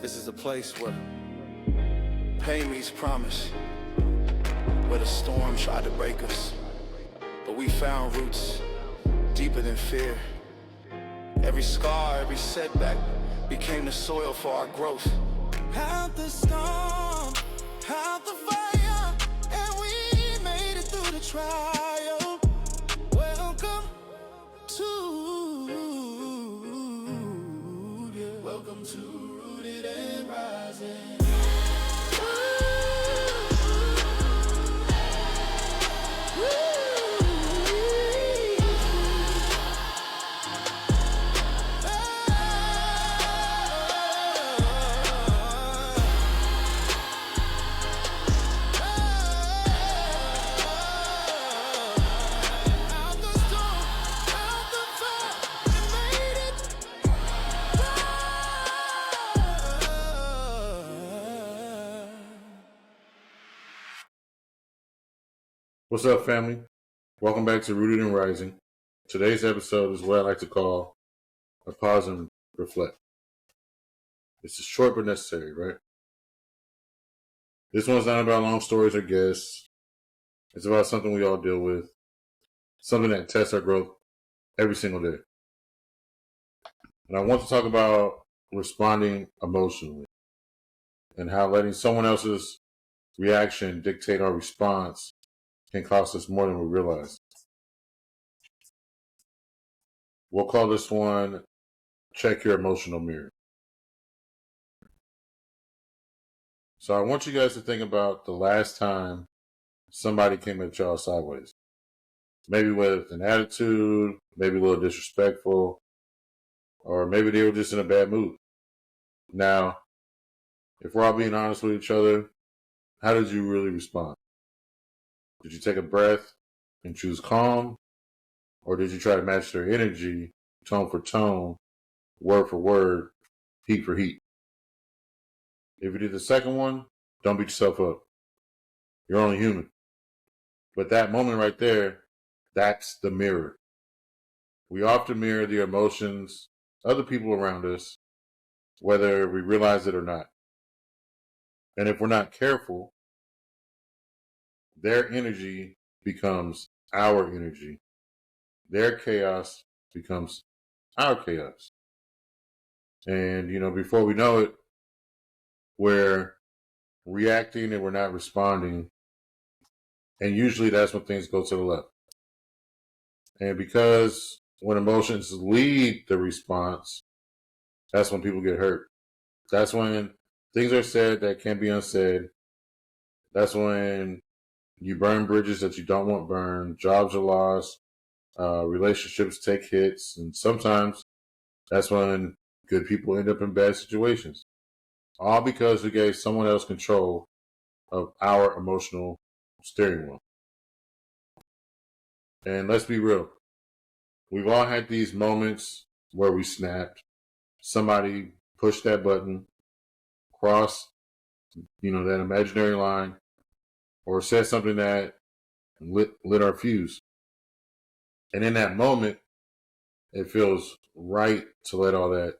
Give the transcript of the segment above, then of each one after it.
This is a place where pain meets promise, where the storm tried to break us, but we found roots deeper than fear. Every scar, every setback became the soil for our growth. Out the storm, out the fire, and we made it through the trial. Welcome to Rooted and Rising. What's up, family? Welcome back to Rooted and Rising. Today's episode is what I like to call a pause and reflect. It's short but necessary, right? This one's not about long stories or guests. It's about something we all deal with, something that tests our growth every single day. And I want to talk about responding emotionally and how letting someone else's reaction dictate our response can cost us more than we realize. We'll call this one, check your emotional mirror. So I want you guys to think about the last time somebody came at y'all sideways. Maybe with an attitude, maybe a little disrespectful, or maybe they were just in a bad mood. Now, if we're all being honest with each other, how did you really respond? Did you take a breath and choose calm? Or did you try to match their energy, tone for tone, word for word, heat for heat? If you did the second one, don't beat yourself up. You're only human. But that moment right there, that's the mirror. We often mirror the emotions of other people around us, whether we realize it or not. And if we're not careful, their energy becomes our energy. Their chaos becomes our chaos. And, before we know it, we're reacting and we're not responding. And usually that's when things go to the left. And because when emotions lead the response, that's when people get hurt. That's when things are said that can't be unsaid. That's when you burn bridges that you don't want burned, jobs are lost, relationships take hits, and sometimes that's when good people end up in bad situations. All because we gave someone else control of our emotional steering wheel. And let's be real. We've all had these moments where we snapped. Somebody pushed that button, crossed, that imaginary line, or said something that lit our fuse. And in that moment, it feels right to let all that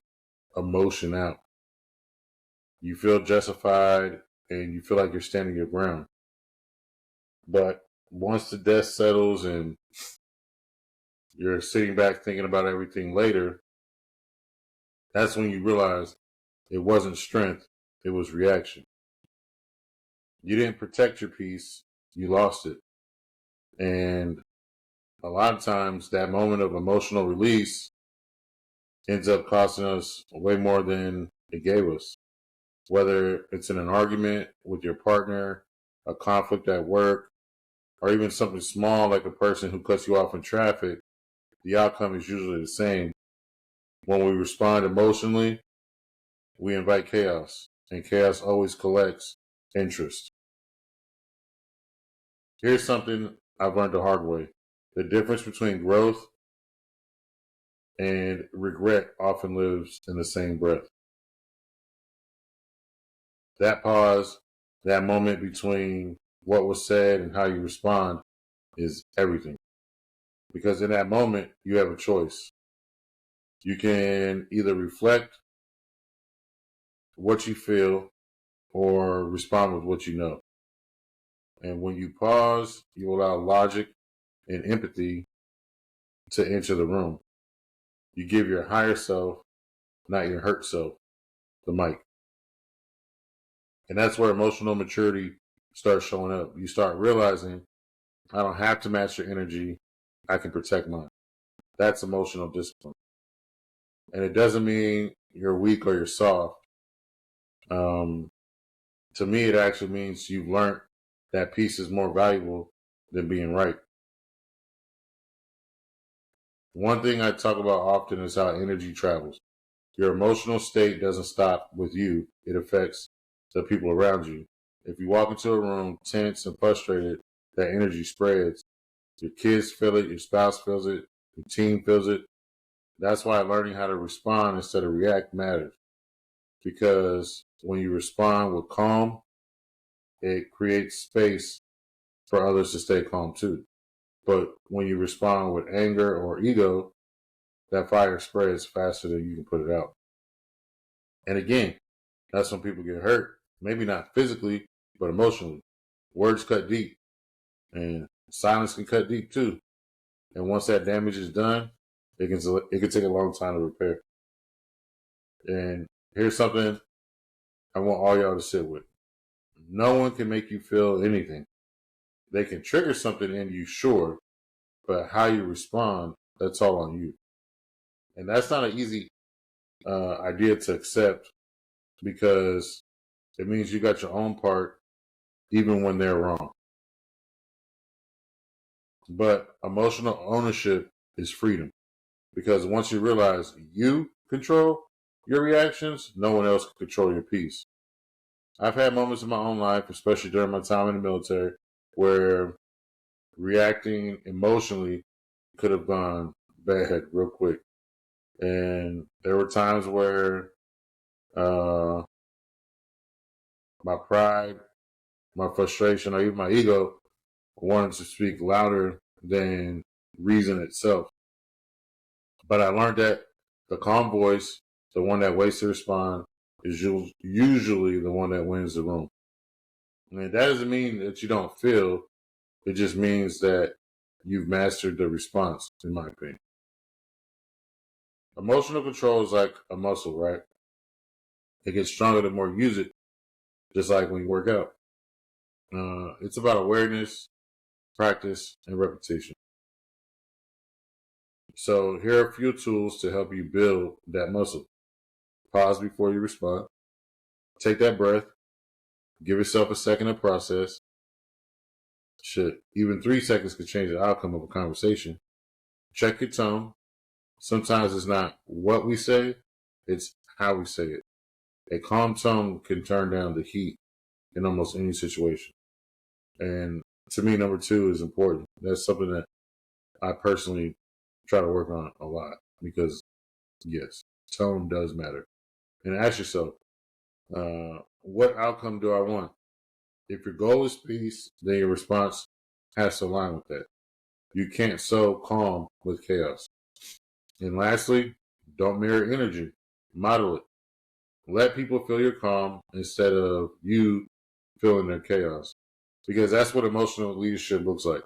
emotion out. You feel justified and you feel like you're standing your ground. But once the dust settles and you're sitting back thinking about everything later, that's when you realize it wasn't strength, it was reaction. You didn't protect your peace, you lost it. And a lot of times that moment of emotional release ends up costing us way more than it gave us. Whether it's in an argument with your partner, a conflict at work, or even something small like a person who cuts you off in traffic, the outcome is usually the same. When we respond emotionally, we invite chaos, and chaos always collects interest. Here's something I've learned the hard way. The difference between growth and regret often lives in the same breath. That pause, that moment between what was said and how you respond is everything. Because in that moment, you have a choice. You can either reflect what you feel or respond with what you know. And when you pause, you allow logic and empathy to enter the room. You give your higher self, not your hurt self, the mic. And that's where emotional maturity starts showing up. You start realizing, I don't have to match your energy. I can protect mine. That's emotional discipline. And it doesn't mean you're weak or you're soft. To me, it actually means you've learned that peace is more valuable than being right. One thing I talk about often is how energy travels. Your emotional state doesn't stop with you. It affects the people around you. If you walk into a room tense and frustrated, that energy spreads. Your kids feel it, your spouse feels it, your team feels it. That's why learning how to respond instead of react matters. Because when you respond with calm, it creates space for others to stay calm too. But when you respond with anger or ego, that fire spreads faster than you can put it out. And again, that's when people get hurt. Maybe not physically, but emotionally. Words cut deep, and silence can cut deep too. And once that damage is done, it can take a long time to repair. And here's something I want all y'all to sit with. No one can make you feel anything. They can trigger something in you, sure, but how you respond, that's all on you. And that's not an easy idea to accept because it means you got your own part even when they're wrong. But emotional ownership is freedom because once you realize you control your reactions, no one else can control your peace. I've had moments in my own life, especially during my time in the military, where reacting emotionally could have gone bad real quick. And there were times where my pride, my frustration, or even my ego wanted to speak louder than reason itself. But I learned that the calm voice, the one that waits to respond, is usually the one that wins the room. And that doesn't mean that you don't feel. It just means that you've mastered the response, in my opinion. Emotional control is like a muscle, right? It gets stronger the more you use it, just like when you work out. It's about awareness, practice, and repetition. So here are a few tools to help you build that muscle. Pause before you respond. Take that breath. Give yourself a second to process. Shit, even 3 seconds could change the outcome of a conversation. Check your tone. Sometimes it's not what we say, it's how we say it. A calm tone can turn down the heat in almost any situation. And to me, number 2 is important. That's something that I personally try to work on a lot because, yes, tone does matter. And ask yourself, what outcome do I want? If your goal is peace, then your response has to align with that. You can't sow calm with chaos. And lastly, don't mirror energy. Model it. Let people feel your calm instead of you feeling their chaos. Because that's what emotional leadership looks like.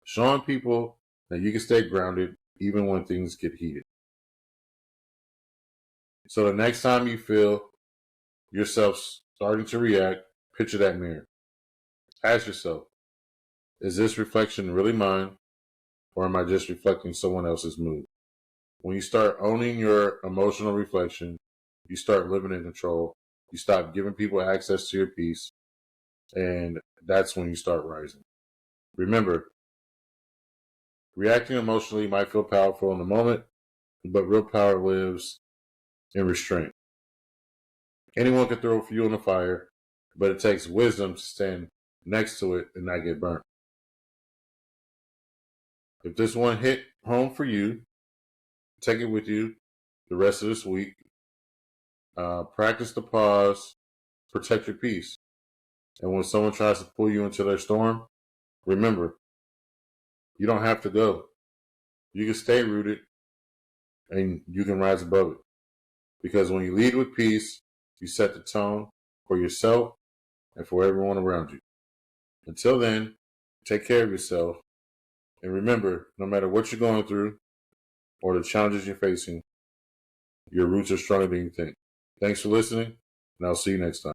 Showing people that you can stay grounded even when things get heated. So the next time you feel yourself starting to react, picture that mirror. Ask yourself, is this reflection really mine? Or am I just reflecting someone else's mood? When you start owning your emotional reflection, you start living in control. You stop giving people access to your peace. And that's when you start rising. Remember, reacting emotionally might feel powerful in the moment, but real power lives in restraint. Anyone can throw fuel in the fire, but it takes wisdom to stand next to it and not get burnt. If this one hit home for you, take it with you the rest of this week. Practice the pause, protect your peace. And when someone tries to pull you into their storm, remember, you don't have to go. You can stay rooted and you can rise above it. Because when you lead with peace, you set the tone for yourself and for everyone around you. Until then, take care of yourself. And remember, no matter what you're going through or the challenges you're facing, your roots are stronger than you think. Thanks for listening, and I'll see you next time.